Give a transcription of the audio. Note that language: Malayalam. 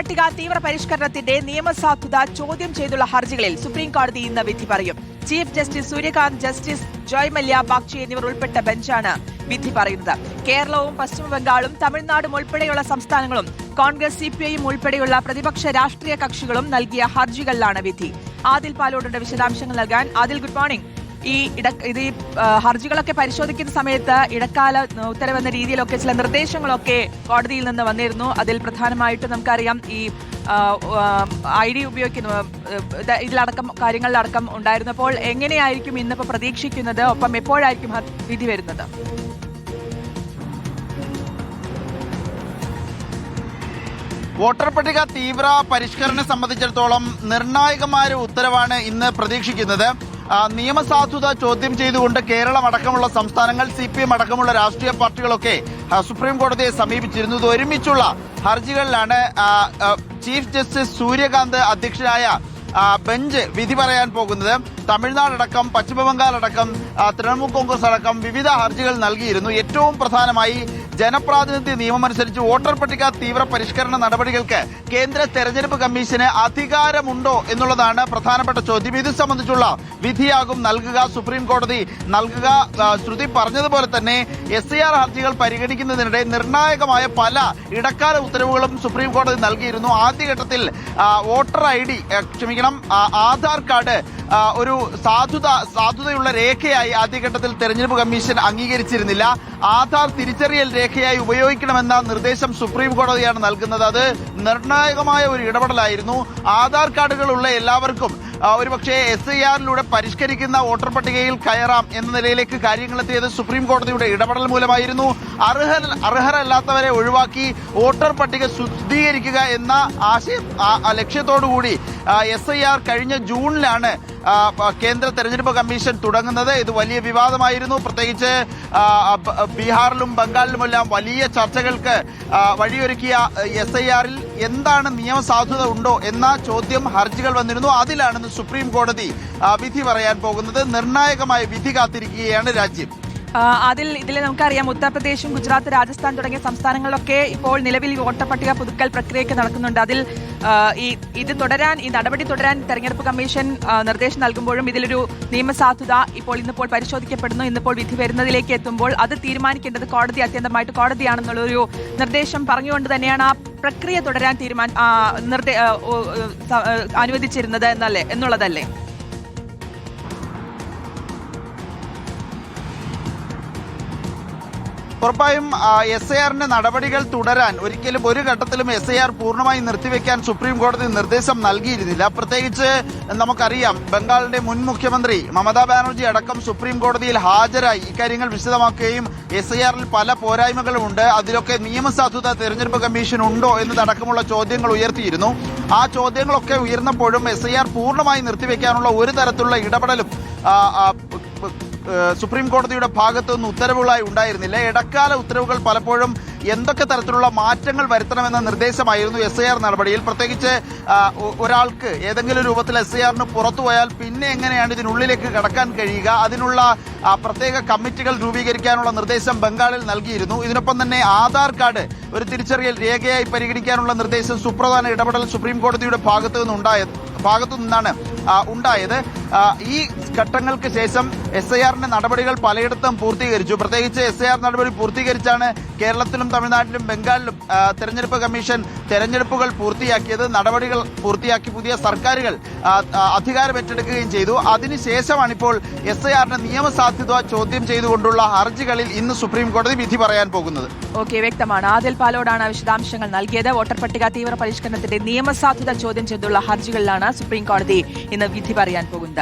പട്ടിക തീവ്ര പരിഷ്കരണത്തിന്റെ നിയമസാധുത ചോദ്യം ചെയ്തുള്ള ഹർജികളിൽ സുപ്രീം കോടതി ഇന്ന് വിധി പറയും. Chief justice Suryakant, justice Joymalya Bagchi എന്നിവർ ഉൾപ്പെട്ട ബെഞ്ചാണ് വിധി പറയുന്നത്. കേരളവും പശ്ചിമബംഗാളും തമിഴ്നാടും ഉൾപ്പെടെയുള്ള സംസ്ഥാനങ്ങളും കോൺഗ്രസ്, സിപിഐയും ഉൾപ്പെടെയുള്ള പ്രതിപക്ഷ രാഷ്ട്രീയ കക്ഷികളും നൽകിയ ഹർജികളിലാണ് വിധി. ആദിൽ പാലോടുണ്ട് വിശദാംശങ്ങൾ നൽകാൻ. Adil, good morning. ഈ ഹർജികളൊക്കെ പരിശോധിക്കുന്ന സമയത്ത് ഇടക്കാല ഉത്തരവെന്ന രീതിയിലൊക്കെ ചില നിർദ്ദേശങ്ങളൊക്കെ കോടതിയിൽ നിന്ന് വന്നിരുന്നു. അതിൽ പ്രധാനമായിട്ടും നമുക്കറിയാം ഈ ID ഉപയോഗിക്കുന്നു, ഇതിലടക്കം കാര്യങ്ങളിലടക്കം ഉണ്ടായിരുന്നപ്പോൾ എങ്ങനെയായിരിക്കും ഇന്നിപ്പോൾ പ്രതീക്ഷിക്കുന്നത്? ഒപ്പം എപ്പോഴായിരിക്കും വിധി വരുന്നത്? വോട്ടർ പട്ടിക തീവ്ര പരിഷ്കരണം സംബന്ധിച്ചിടത്തോളം നിർണായകമായ ഉത്തരവാണ് ഇന്ന് പ്രതീക്ഷിക്കുന്നത്. നിയമസാധുത ചോദ്യം ചെയ്തുകൊണ്ട് കേരളം അടക്കമുള്ള സംസ്ഥാനങ്ങൾ, CPM അടക്കമുള്ള രാഷ്ട്രീയ പാർട്ടികളൊക്കെ സുപ്രീം കോടതിയെ സമീപിച്ചിരുന്നു. ഇത് ഒരുമിച്ചുള്ള ഹർജികളിലാണ് ചീഫ് ജസ്റ്റിസ് സൂര്യകാന്ത് അധ്യക്ഷനായ ബെഞ്ച് വിധി പറയാൻ പോകുന്നത്. തമിഴ്നാടടക്കം പശ്ചിമബംഗാൾ അടക്കം തൃണമൂൽ കോൺഗ്രസ് അടക്കം വിവിധ ഹർജികൾ നൽകിയിരുന്നു. ഏറ്റവും പ്രധാനമായി ജനപ്രാതിനിധ്യ നിയമമനുസരിച്ച് വോട്ടർ പട്ടിക തീവ്ര പരിഷ്കരണ നടപടികൾക്ക് കേന്ദ്ര തെരഞ്ഞെടുപ്പ് കമ്മീഷന് അധികാരമുണ്ടോ എന്നുള്ളതാണ് പ്രധാനപ്പെട്ട ചോദ്യം. ഇത് സംബന്ധിച്ചുള്ള വിധിയാകും നൽകുക, സുപ്രീം കോടതി നൽകുക. ശ്രുതി പറഞ്ഞതുപോലെ തന്നെ SIR ഹർജികൾ പരിഗണിക്കുന്നതിനിടെ നിർണായകമായ പല ഇടക്കാല ഉത്തരവുകളും സുപ്രീം കോടതി നൽകിയിരുന്നു. ആദ്യഘട്ടത്തിൽ വോട്ടർ ID ആധാർ കാർഡ് ഒരു സാധുതയുള്ള രേഖയായി ആദ്യഘട്ടത്തിൽ തെരഞ്ഞെടുപ്പ് കമ്മീഷൻ അംഗീകരിച്ചിരുന്നില്ല. ആധാർ തിരിച്ചറിയൽ രേഖയായി ഉപയോഗിക്കണമെന്ന നിർദ്ദേശം സുപ്രീം കോടതിയാണ് നൽകുന്നത്. അത് നിർണായകമായ ഒരു ഇടപെടലായിരുന്നു. ആധാർ കാർഡുകളുള്ള എല്ലാവർക്കും ഒരുപക്ഷെ SIR പരിഷ്കരിക്കുന്ന വോട്ടർ പട്ടികയിൽ കയറാം എന്ന നിലയിലേക്ക് കാര്യങ്ങളെത്തിയത് സുപ്രീം കോടതിയുടെ ഇടപെടൽ മൂലമായിരുന്നു. അർഹരല്ലാത്തവരെ ഒഴിവാക്കി വോട്ടർ പട്ടിക ശുദ്ധീകരിക്കുക എന്ന ലക്ഷ്യത്തോടുകൂടി SIR കഴിഞ്ഞ ജൂണിലാണ് കേന്ദ്ര തെരഞ്ഞെടുപ്പ് കമ്മീഷൻ തുടങ്ങുന്നത്. ഇത് വലിയ വിവാദമായിരുന്നു. പ്രത്യേകിച്ച് ബീഹാറിലും ബംഗാളിലുമെല്ലാം വലിയ ചർച്ചകൾക്ക് വഴിയൊരുക്കിയ SIR-ൽ എന്താണ് നിയമസാധുത ഉണ്ടോ എന്ന ചോദ്യം ഹർജികൾ വന്നിരുന്നു. അതിലാണ് സുപ്രീം കോടതി വിധി പറയാൻ പോകുന്നത്. നിർണായകമായ വിധി കാത്തിരിക്കുകയാണ് രാജ്യം. ഇതിൽ നമുക്കറിയാം ഉത്തർപ്രദേശും ഗുജറാത്ത്, രാജസ്ഥാൻ തുടങ്ങിയ സംസ്ഥാനങ്ങളിലൊക്കെ ഇപ്പോൾ നിലവിൽ വോട്ടർ പട്ടിക പുതുക്കൽ പ്രക്രിയയൊക്കെ നടക്കുന്നുണ്ട്. അതിൽ ഈ നടപടി തുടരാൻ തെരഞ്ഞെടുപ്പ് കമ്മീഷൻ നിർദ്ദേശം നൽകുമ്പോഴും ഇതിലൊരു നിയമസാധുത ഇന്നിപ്പോൾ പരിശോധിക്കപ്പെടുന്നു. ഇന്നിപ്പോൾ വിധി വരുന്നതിലേക്ക് എത്തുമ്പോൾ അത് തീരുമാനിക്കേണ്ടത് അത്യന്തമായിട്ട് കോടതിയാണെന്നുള്ളൊരു നിർദ്ദേശം പറഞ്ഞുകൊണ്ട് തന്നെയാണ് ആ പ്രക്രിയ തുടരാൻ അനുവദിച്ചിരുന്നത് എന്നുള്ളതല്ലേ? ഉറപ്പായും SIR-ന്റെ നടപടികൾ തുടരാൻ ഒരിക്കലും ഒരു ഘട്ടത്തിലും SIR പൂർണ്ണമായി നിർത്തിവെക്കാൻ സുപ്രീം കോടതി നിർദ്ദേശം നൽകിയിരുന്നില്ല. പ്രത്യേകിച്ച് നമുക്കറിയാം ബംഗാളിന്റെ മുൻ മുഖ്യമന്ത്രി മമതാ ബാനർജി അടക്കം സുപ്രീം കോടതിയിൽ ഹാജരായി ഇക്കാര്യങ്ങൾ വിശദമാക്കുകയും SIR-ൽ പല പോരായ്മകളുമുണ്ട്, അതിലൊക്കെ നിയമസാധുത തെരഞ്ഞെടുപ്പ് കമ്മീഷൻ ഉണ്ടോ എന്നതടക്കമുള്ള ചോദ്യങ്ങൾ ഉയർത്തിയിരുന്നു. ആ ചോദ്യങ്ങളൊക്കെ ഉയർന്നപ്പോഴും SIR പൂർണ്ണമായി നിർത്തിവെക്കാനുള്ള ഒരു തരത്തിലുള്ള ഇടപെടലും സുപ്രീം കോടതിയുടെ ഭാഗത്തുനിന്ന് ഉത്തരവുകളായി ഉണ്ടായിരുന്നില്ല. ഇടക്കാല ഉത്തരവുകൾ പലപ്പോഴും എന്തൊക്കെ തരത്തിലുള്ള മാറ്റങ്ങൾ വരുത്തണമെന്ന നിർദ്ദേശമായിരുന്നു SIR നടപടിയിൽ. പ്രത്യേകിച്ച് ഒരാൾക്ക് ഏതെങ്കിലും രൂപത്തിൽ SIR-ന് പുറത്തു പോയാൽ പിന്നെ എങ്ങനെയാണ് ഇതിനുള്ളിലേക്ക് കടക്കാൻ കഴിയുക, അതിനുള്ള പ്രത്യേക കമ്മിറ്റികൾ രൂപീകരിക്കാനുള്ള നിർദ്ദേശം ബംഗാളിൽ നൽകിയിരുന്നു. ഇതിനൊപ്പം തന്നെ ആധാർ കാർഡ് ഒരു തിരിച്ചറിയൽ രേഖയായി പരിഗണിക്കാനുള്ള നിർദ്ദേശം സുപ്രധാന ഇടപെടൽ സുപ്രീം കോടതിയുടെ ഭാഗത്തു നിന്നാണ് ഉണ്ടായത്. ഈ ഘട്ടങ്ങൾക്ക് ശേഷം SIR-ന്റെ നടപടികൾ പലയിടത്തും പൂർത്തീകരിച്ചു. പ്രത്യേകിച്ച് SIR നടപടി പൂർത്തീകരിച്ചാണ് കേരളത്തിലും തമിഴ്നാട്ടിലും ബംഗാളിലും തെരഞ്ഞെടുപ്പ് കമ്മീഷൻ തെരഞ്ഞെടുപ്പുകൾ പൂർത്തിയാക്കിയത്. നടപടികൾ പൂർത്തിയാക്കി പുതിയ സർക്കാരുകൾ അധികാരം ഏറ്റെടുക്കുകയും ചെയ്തു. അതിനുശേഷമാണ് ഇപ്പോൾ SIR-ന്റെ നിയമസാധുത ചോദ്യം ചെയ്തുകൊണ്ടുള്ള ഹർജികളിൽ ഇന്ന് സുപ്രീം കോടതി വിധി പറയാൻ പോകുന്നത്. ഓക്കെ, വ്യക്തമാണ്. ആദിൽ പാലോടാണ് വിശദാംശങ്ങൾ നൽകിയത്. വോട്ടർ പട്ടിക തീവ്ര പരിഷ്കരണത്തിന്റെ നിയമസാധുത ചോദ്യം ചെയ്തുള്ള ഹർജികളിലാണ് സുപ്രീം കോടതി ഇന്ന് വിധി പറയാൻ പോകുന്നത്.